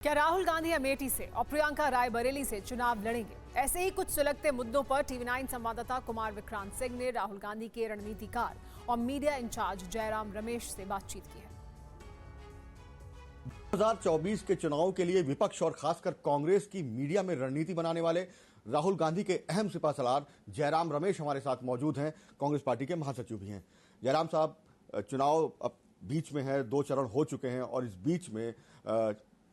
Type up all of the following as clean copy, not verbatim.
क्या राहुल गांधी अमेठी से और प्रियंका रायबरेली से चुनाव लड़ेंगे? ऐसे ही कुछ सुलगते मुद्दों पर टीवी9 संवाददाता कुमार विक्रांत सिंह ने राहुल गांधी के रणनीतिकार और मीडिया इंचार्ज जयराम रमेश से बातचीत की है। 2024 के चुनाव के लिए विपक्ष और खासकर कांग्रेस की मीडिया में रणनीति बनाने वाले राहुल गांधी के अहम सिपाहीसलार जयराम रमेश हमारे साथ मौजूद हैं। कांग्रेस पार्टी के महासचिव भी हैं। जयराम साहब, चुनाव अब बीच में है, 2 चरण हो चुके हैं और इस बीच में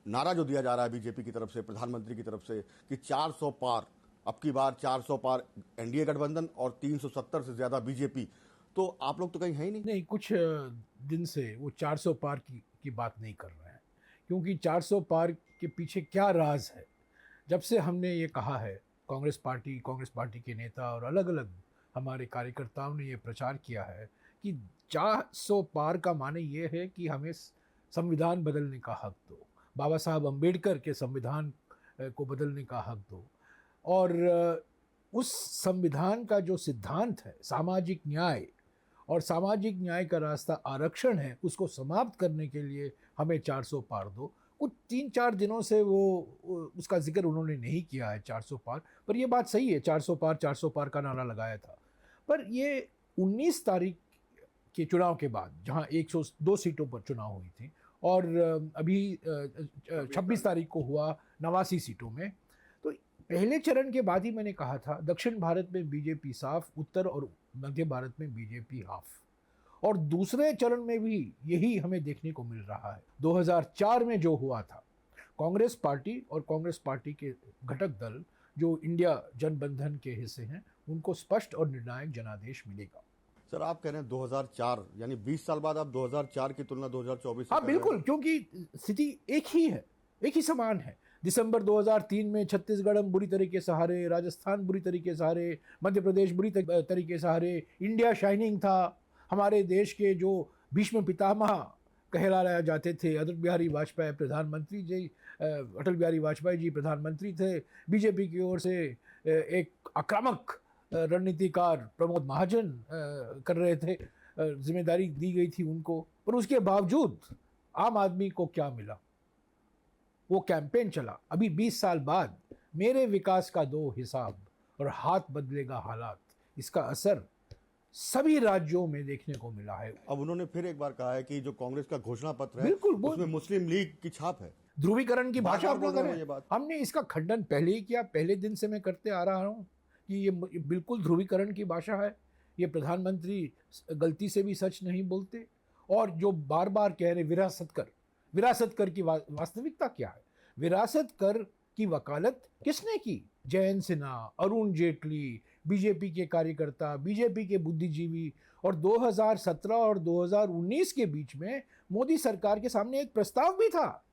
नारा जो दिया जा रहा है बीजेपी की तरफ से, प्रधानमंत्री की तरफ से कि 400 पार, अब की बार 400 पार एनडीए गठबंधन और 370 से ज्यादा बीजेपी, तो आप लोग तो कहीं है ही नहीं। कुछ दिन से वो 400 पार की बात नहीं कर रहे हैं, क्योंकि 400 पार के पीछे क्या राज है। जब से हमने ये कहा है, कांग्रेस पार्टी के नेता और अलग अलग हमारे कार्यकर्ताओं ने ये प्रचार किया है कि 400 पार का माने ये है कि हमें संविधान बदलने का हक दो, बाबा साहब अम्बेडकर के संविधान को बदलने का हक दो, और उस संविधान का जो सिद्धांत है सामाजिक न्याय, और सामाजिक न्याय का रास्ता आरक्षण है, उसको समाप्त करने के लिए हमें 400 पार दो। कुछ 3-4 दिनों से वो उसका जिक्र उन्होंने नहीं किया है 400 पार, पर ये बात सही है, 400 पार का नारा लगाया था। पर ये 19 तारीख के चुनाव के बाद, जहां 102 सीटों पर चुनाव हुई थी, और अभी 26 तारीख को हुआ 89 सीटों में, तो पहले चरण के बाद ही मैंने कहा था दक्षिण भारत में बीजेपी साफ, उत्तर और मध्य भारत में बीजेपी हाफ, और दूसरे चरण में भी यही हमें देखने को मिल रहा है। 2004 में जो हुआ था, कांग्रेस पार्टी और कांग्रेस पार्टी के घटक दल जो इंडिया जनबंधन के हिस्से हैं, उनको स्पष्ट और निर्णायक जनादेश मिलेगा। सर, आप कह रहे हैं 2004 यानी 20 साल बाद आप 2004 की तुलना 2024 से। हाँ बिल्कुल, क्योंकि स्थिति एक ही है, एक ही समान है। दिसंबर 2003 में छत्तीसगढ़ हम बुरी तरीके से हारे, राजस्थान बुरी तरीके से हारे, मध्य प्रदेश बुरी तरीके से हारे। इंडिया शाइनिंग था, हमारे देश के जो भीष्म पितामह कहलाया जाते थे, अटल बिहारी वाजपेयी जी प्रधानमंत्री थे। बीजेपी की ओर से एक आक्रामक रणनीतिकार प्रमोद महाजन कर रहे थे, जिम्मेदारी दी गई थी उनको, पर उसके बावजूद आम आदमी को क्या मिला? वो कैंपेन चला। अभी 20 साल बाद मेरे विकास का दो हिसाब और हाथ बदलेगा हालात, इसका असर सभी राज्यों में देखने को मिला है। अब उन्होंने फिर एक बार कहा है कि जो कांग्रेस का घोषणा पत्र है, बिल्कुल उसमें मुस्लिम लीग की छाप है, ध्रुवीकरण की भाषा बोल रहे हैं। हमने इसका खंडन पहले ही किया, पहले दिन से मैं करते आ रहा हूं कि ये बिल्कुल ध्रुवीकरण की भाषा है। ये प्रधानमंत्री गलती से भी सच नहीं बोलते, और जो बार बार कह रहे विरासत कर की वास्तविकता क्या है? विरासत कर की वकालत किसने की? जयंत सिन्हा, अरुण जेटली, बीजेपी के कार्यकर्ता, बीजेपी के बुद्धिजीवी। और 2017 और 2019 के बीच में मोदी सरकार के सामने एक प्रस्ताव भी था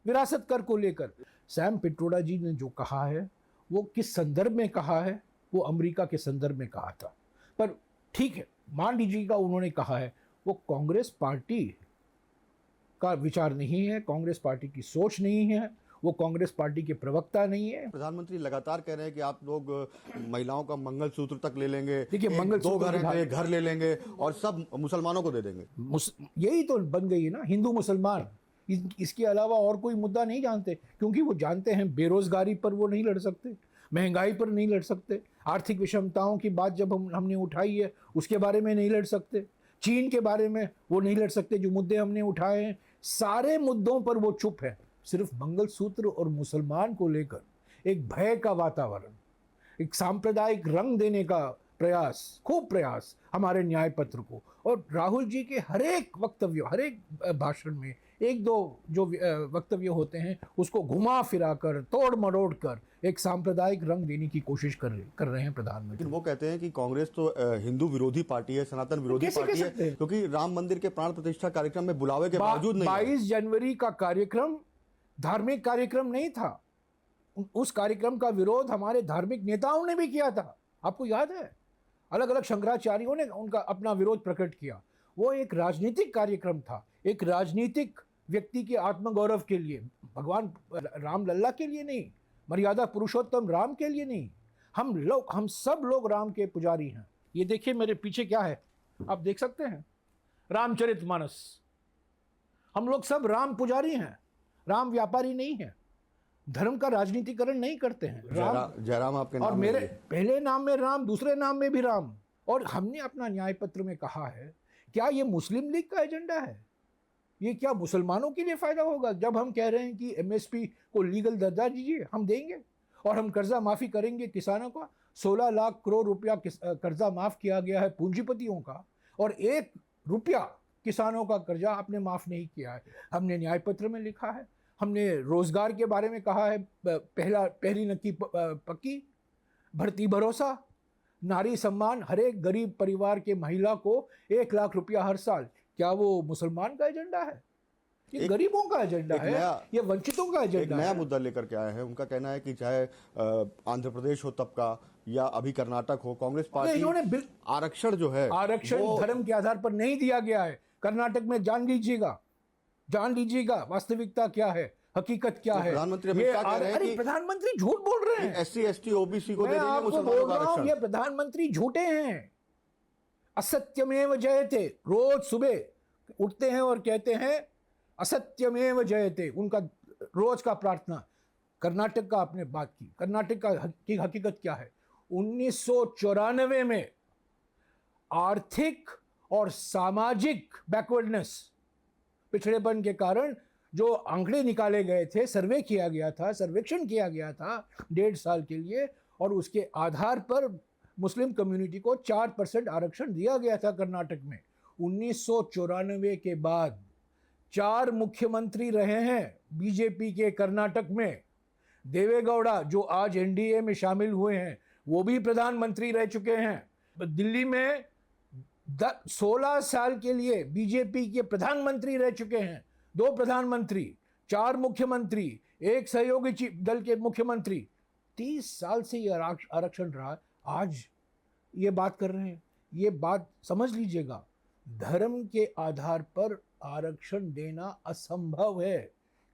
विरासत कर को लेकर। सैम पिट्रोडा जी ने जो कहा है, वो किस संदर्भ में कहा है? वो अमेरिका के संदर्भ में कहा था। पर ठीक है, मान लीजिएगा उन्होंने कहा है, वो कांग्रेस पार्टी का विचार नहीं है, कांग्रेस पार्टी की सोच नहीं है, वो कांग्रेस पार्टी के प्रवक्ता नहीं है। प्रधानमंत्री लगातार कह रहे हैं कि आप लोग महिलाओं का मंगलसूत्र तक ले लेंगे, देखिए, मंगलसूत्र घर ले लेंगे और सब मुसलमानों को दे देंगे। यही तो बन गई है ना हिंदू मुसलमान। इसके अलावा और कोई मुद्दा नहीं जानते, क्योंकि वो जानते हैं बेरोजगारी पर वो नहीं लड़ सकते, महंगाई पर नहीं लड़ सकते, आर्थिक विषमताओं की बात जब हमने उठाई है उसके बारे में नहीं लड़ सकते, चीन के बारे में वो नहीं लड़ सकते, जो मुद्दे हमने उठाए हैं सारे मुद्दों पर वो चुप है। सिर्फ मंगलसूत्र और मुसलमान को लेकर एक भय का वातावरण, एक सांप्रदायिक रंग देने का खूब प्रयास हमारे न्याय पत्र को, और राहुल जी के हरेक वक्तव्य, हरेक भाषण में 1-2 जो वक्तव्य होते हैं उसको घुमा फिरा कर, तोड़ मरोड़ कर एक सांप्रदायिक रंग देने की कोशिश कर रहे हैं प्रधानमंत्री। लेकिन वो कहते हैं कि कांग्रेस तो हिंदू विरोधी पार्टी है, सनातन विरोधी पार्टी है, क्योंकि राम मंदिर के प्राण प्रतिष्ठा कार्यक्रम में बुलावे के बावजूद नहीं। 22 जनवरी का कार्यक्रम धार्मिक कार्यक्रम नहीं था। उस कार्यक्रम का विरोध हमारे धार्मिक नेताओं ने भी किया था, आपको याद है? अलग अलग शंकराचार्यों ने उनका अपना विरोध प्रकट किया। वो एक राजनीतिक कार्यक्रम था, एक राजनीतिक व्यक्ति के आत्मगौरव के लिए, भगवान राम लल्ला के लिए नहीं, मर्यादा पुरुषोत्तम राम के लिए नहीं। हम सब लोग राम के पुजारी हैं। ये देखिए मेरे पीछे क्या है, आप देख सकते हैं, रामचरितमानस। हम लोग सब राम पुजारी हैं। राम व्यापारी नहीं है, धर्म का राजनीतिकरण नहीं करते हैं। जयराम आपके और नाम मेरे में पहले नाम में राम, दूसरे नाम में भी राम। और हमने अपना न्याय पत्र में कहा है, क्या ये मुस्लिम लीग का एजेंडा है? ये क्या मुसलमानों के लिए फायदा होगा? जब हम कह रहे हैं कि एमएसपी को लीगल दर्जा दीजिए, हम देंगे और हम कर्जा माफी करेंगे किसानों का। 16 लाख करोड़ रुपया कर्जा माफ किया गया है पूंजीपतियों का, और 1 रुपया किसानों का कर्जा आपने माफ नहीं किया है। हमने न्याय पत्र में लिखा है। हमने रोजगार के बारे में कहा है, पहली नक्की पक्की, भर्ती भरोसा, नारी सम्मान, हर एक गरीब परिवार के महिला को 1 लाख रुपया हर साल। क्या वो मुसलमान का एजेंडा है? ये गरीबों का एजेंडा है, ये वंचितों का एजेंडा है। नया मुद्दा लेकर के आए हैं। उनका कहना है कि चाहे आंध्र प्रदेश हो तब का या अभी कर्नाटक हो, कांग्रेस पार्टी इन्होंने आरक्षण जो है, आरक्षण धर्म के आधार पर नहीं दिया गया है। कर्नाटक में जान लीजिएगा वास्तविकता क्या है, हकीकत क्या है। प्रधानमंत्री अमित शाह कह रहे हैं कि प्रधानमंत्री झूठ बोल रहे हैं। SC ST OBC को दे देंगे आपको मुसलमानों बोल का रहा हूं, आरक्षण। ये प्रधानमंत्री झूठे हैं। असत्यमेव जयते, रोज सुबह उठते हैं और कहते हैं असत्यमेव जयते, उनका रोज का प्रार्थना। कर्नाटक का आपने बात की, कर्नाटक की हकीकत क्या है? 1994 में आर्थिक और सामाजिक बैकवर्डनेस, पिछड़ेपन के कारण जो आंकड़े निकाले गए थे, सर्वेक्षण किया गया था 1.5 साल के लिए, और उसके आधार पर मुस्लिम कम्युनिटी को 4% आरक्षण दिया गया था कर्नाटक में। 1994 के बाद 4 मुख्यमंत्री रहे हैं बीजेपी के कर्नाटक में। देवेगौड़ा जो आज एनडीए में शामिल हुए हैं, वो भी प्रधानमंत्री रह चुके हैं। दिल्ली में 16 साल के लिए बीजेपी के प्रधानमंत्री रह चुके हैं। 2 प्रधानमंत्री, 4 मुख्यमंत्री, 1 सहयोगी दल के मुख्यमंत्री। 30 साल से ये आरक्षण रहा। आज ये बात कर रहे हैं, ये बात समझ लीजिएगा। धर्म के आधार पर आरक्षण देना असंभव है,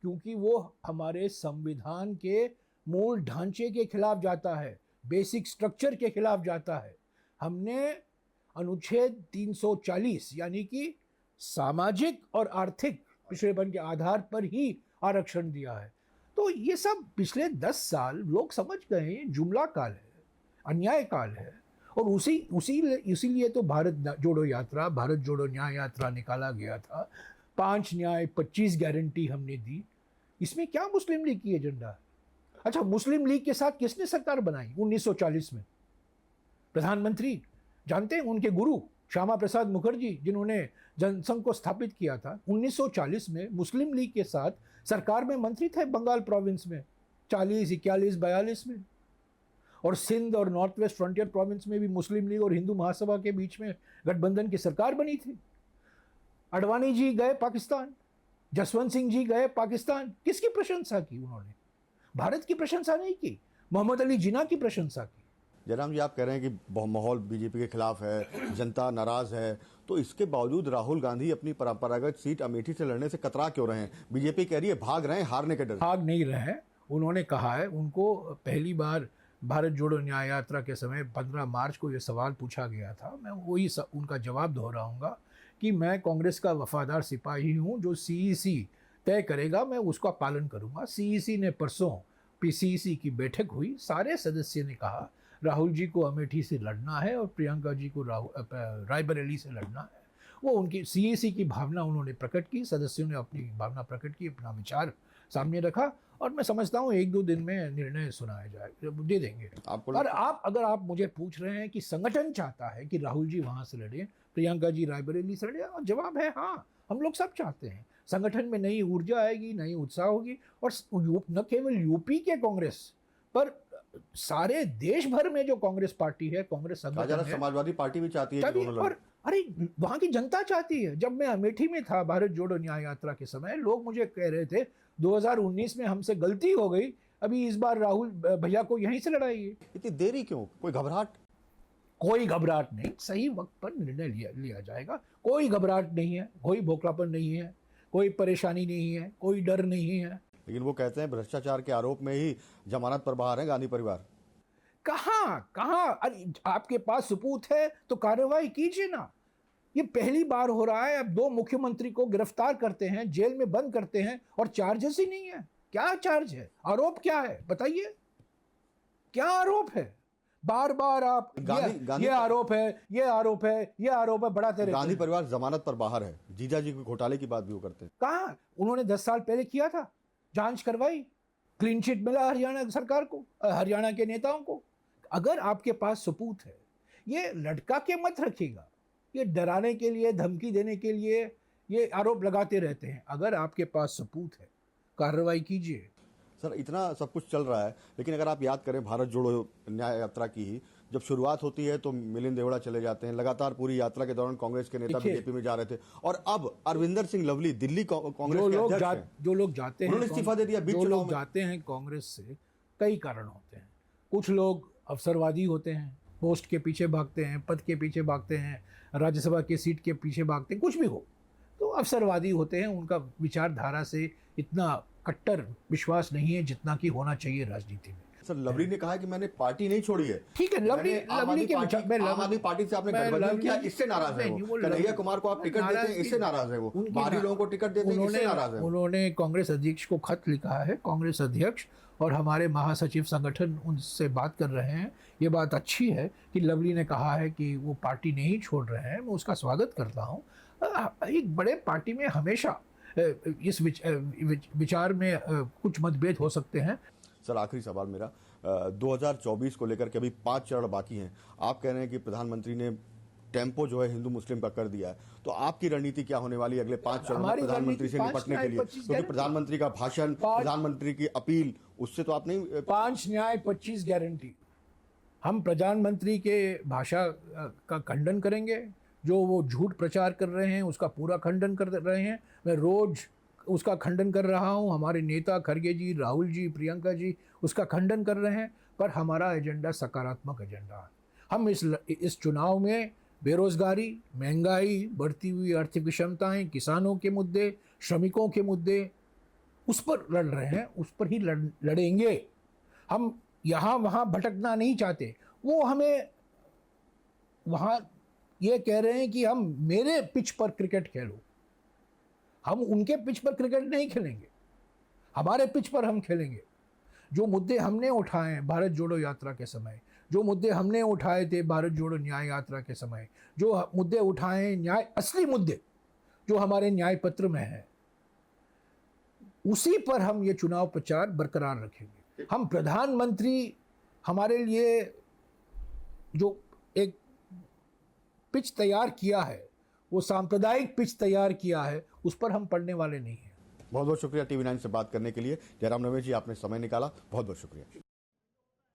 क्योंकि वो हमारे संविधान के मूल ढांचे के खिलाफ जाता है, बेसिक स्ट्रक्चर के खिलाफ जाता है। हमने अनुच्छेद 340 यानी कि सामाजिक और आर्थिक पिछड़ेपन के आधार पर ही आरक्षण दिया है। तो ये सब पिछले 10 साल लोग समझ गए हैं, जुमला काल है, अन्याय काल है। और इसीलिए तो भारत जोड़ो यात्रा, भारत जोड़ो न्याय यात्रा निकाला गया था। 5 न्याय 25 गारंटी हमने दी। इसमें क्या मुस्लिम लीग की एजेंडा है? अच्छा, मुस्लिम लीग के साथ किसने सरकार बनाई 1940 में? प्रधानमंत्री जानते हैं, उनके गुरु श्यामा प्रसाद मुखर्जी, जिन्होंने जनसंघ को स्थापित किया था। 1940 में मुस्लिम लीग के साथ सरकार में मंत्री थे बंगाल प्रोविंस में, 40, 41, 42 में। और सिंध और नॉर्थ वेस्ट फ्रंटियर प्रोविंस में भी मुस्लिम लीग और हिंदू महासभा के बीच में गठबंधन की सरकार बनी थी। अडवाणी जी गए पाकिस्तान, जसवंत सिंह जी गए पाकिस्तान। किसकी प्रशंसा की उन्होंने? भारत की प्रशंसा नहीं की, मोहम्मद अली जिन्ना की प्रशंसा की। जयराम जी, आप कह रहे हैं कि माहौल बीजेपी के खिलाफ है, जनता नाराज है, तो इसके बावजूद राहुल गांधी अपनी परंपरागत सीट अमेठी से लड़ने से कतरा क्यों रहे हैं? बीजेपी कह रही है भाग रहे हैं हारने के डर। भाग नहीं रहे हैं। उन्होंने कहा है, उनको पहली बार भारत जोड़ो न्याय यात्रा के समय 15 मार्च को ये सवाल पूछा गया था। मैं वही उनका जवाब दोहराऊंगा कि मैं कांग्रेस का वफादार सिपाही हूँ, जो CEC तय करेगा मैं उसका पालन करूँगा। CEC ने परसों PCEC की बैठक हुई, सारे सदस्य ने कहा राहुल जी को अमेठी से लड़ना है और प्रियंका जी को रायबरेली से लड़ना है। वो उनकी CEC की भावना उन्होंने प्रकट की, सदस्यों ने अपनी भावना प्रकट की, अपना विचार सामने रखा, और मैं समझता हूँ 1-2 दिन में निर्णय सुनाया जाए, दे देंगे। और अगर आप मुझे पूछ रहे हैं कि संगठन चाहता है कि राहुल जी वहाँ से लड़े, प्रियंका जी रायबरेली से लड़े, और जवाब है हाँ, हम लोग सब चाहते हैं। संगठन में नई ऊर्जा आएगी, नई उत्साह होगी, और न केवल यूपी के कांग्रेस पर सारे देश भर में जो कांग्रेस पार्टी है, कांग्रेस संगठन है, समाजवादी पार्टी भी चाहती है कि दोनों लड़ें। अरे वहां की जनता चाहती है। जब मैं अमेठी में था भारत जोड़ो न्याय यात्रा के समय, लोग मुझे कह रहे थे 2019 में हमसे गलती हो गई, अभी इस बार राहुल भैया को यहीं से लड़ाइए। इतनी देरी क्यों? कोई घबराहट? कोई घबराहट नहीं, सही वक्त पर निर्णय लिया जाएगा। कोई घबराहट नहीं है, कोई भोखलापन नहीं है, कोई परेशानी नहीं है, कोई डर नहीं है। लेकिन वो कहते हैं भ्रष्टाचार के आरोप में ही जमानत पर बाहर है गांधी परिवार। कहाँ? अरे आपके पास सबूत है तो कार्रवाई कीजिए ना। ये पहली बार हो रहा है। अब 2 मुख्यमंत्री को गिरफ्तार करते हैं, जेल में बंद करते हैं और चार्जेस ही नहीं है। क्या चार्ज है? आरोप क्या है? बताइए, क्या आरोप है? बार बार आप ये आरोप है, ये आरोप है, ये आरोप है बढ़ाते रहते हैं। गांधी परिवार जमानत पर बाहर है, जीजा जी को घोटाले की बात भी वो करते हैं। कहाँ? उन्होंने 10 साल पहले किया था, जांच करवाई, क्लीन चिट मिला हरियाणा सरकार को, हरियाणा के नेताओं को। अगर आपके पास सबूत है, ये लटका के मत रखिएगा। ये डराने के लिए, धमकी देने के लिए ये आरोप लगाते रहते हैं। अगर आपके पास सबूत है, कार्रवाई कीजिए। सर, इतना सब कुछ चल रहा है, लेकिन अगर आप याद करें भारत जोड़ो न्याय यात्रा की ही जब शुरुआत होती है तो मिलिंद देवड़ा चले जाते हैं। लगातार पूरी यात्रा के दौरान कांग्रेस के नेता बीजेपी में जा रहे थे और अब अरविंदर सिंह लवली दिल्ली कांग्रेस के अध्यक्ष हैं। जो लोग जाते हैं, उन्होंने इस्तीफा दे दिया बीच चुनाव में। जो लोग जाते हैं कांग्रेस से, कई कारण होते हैं। कुछ लोग अवसरवादी होते हैं, पोस्ट के पीछे भागते हैं, पद के पीछे भागते हैं, राज्यसभा की सीट के पीछे भागते हैं, कुछ भी हो तो अवसरवादी होते हैं। उनका विचारधारा से इतना कट्टर विश्वास नहीं है जितना कि होना चाहिए राजनीति में। सर, लवली ने कहा कि मैंने पार्टी नहीं छोड़ी है। ठीक है, लवली के आम आदमी पार्टी से आपने गठबंधन किया, इससे नाराज है वो। कन्हैया कुमार को आप टिकट देते हैं, इससे नाराज है वो। बाहरी लोगों को टिकट देते हैं, इससे नाराज है। उन्होंने कांग्रेस अध्यक्ष को खत लिखा है। कांग्रेस अध्यक्ष और हमारे महासचिव संगठन उनसे बात कर रहे हैं। ये बात अच्छी है कि लवली ने कहा है कि वो पार्टी नहीं छोड़ रहे हैं। मैं उसका स्वागत करता हूँ। एक बड़े पार्टी में हमेशा इस विचार में कुछ मतभेद हो सकते हैं। सर, आखिरी सवाल मेरा 2024 को लेकर के अभी 5 चरण बाकी हैं। आप कह रहे हैं कि प्रधानमंत्री ने टेम्पो जो है हिंदू मुस्लिम का कर दिया है, तो आपकी रणनीति क्या होने वाली है अगले 5 चरण में प्रधानमंत्री से निपटने के लिए? क्योंकि प्रधानमंत्री का भाषण, प्रधानमंत्री की अपील, उससे तो आप नहीं। 5 न्याय 25 गारंटी। हम प्रधानमंत्री के भाषा का खंडन करेंगे। जो वो झूठ प्रचार कर रहे हैं उसका पूरा खंडन कर रहे हैं। मैं रोज उसका खंडन कर रहा हूं। हमारे नेता खड़गे जी, राहुल जी, प्रियंका जी उसका खंडन कर रहे हैं। पर हमारा एजेंडा सकारात्मक एजेंडा है। हम इस चुनाव में बेरोजगारी, महंगाई, बढ़ती हुई आर्थिक विषमताएं, किसानों के मुद्दे, श्रमिकों के मुद्दे, उस पर लड़ रहे हैं, उस पर ही लड़ेंगे। हम यहाँ वहाँ भटकना नहीं चाहते। वो हमें वहाँ ये कह रहे हैं कि हम मेरे पिच पर क्रिकेट खेलो। हम उनके पिच पर क्रिकेट नहीं खेलेंगे, हमारे पिच पर हम खेलेंगे। जो मुद्दे हमने उठाए भारत जोड़ो यात्रा के समय, जो मुद्दे हमने उठाए थे भारत जोड़ो न्याय यात्रा के समय, जो मुद्दे उठाए न्याय, असली मुद्दे जो हमारे न्याय पत्र में है, उसी पर हम ये चुनाव प्रचार बरकरार रखेंगे। हम प्रधानमंत्री हमारे लिए जो एक पिच तैयार किया है, वो सांप्रदायिक पिच तैयार किया है, उस पर हम पढ़ने वाले नहीं हैं। बहुत बहुत शुक्रिया टीवी 9 से बात करने के लिए। जयराम रमेश जी, आपने समय निकाला, बहुत बहुत शुक्रिया।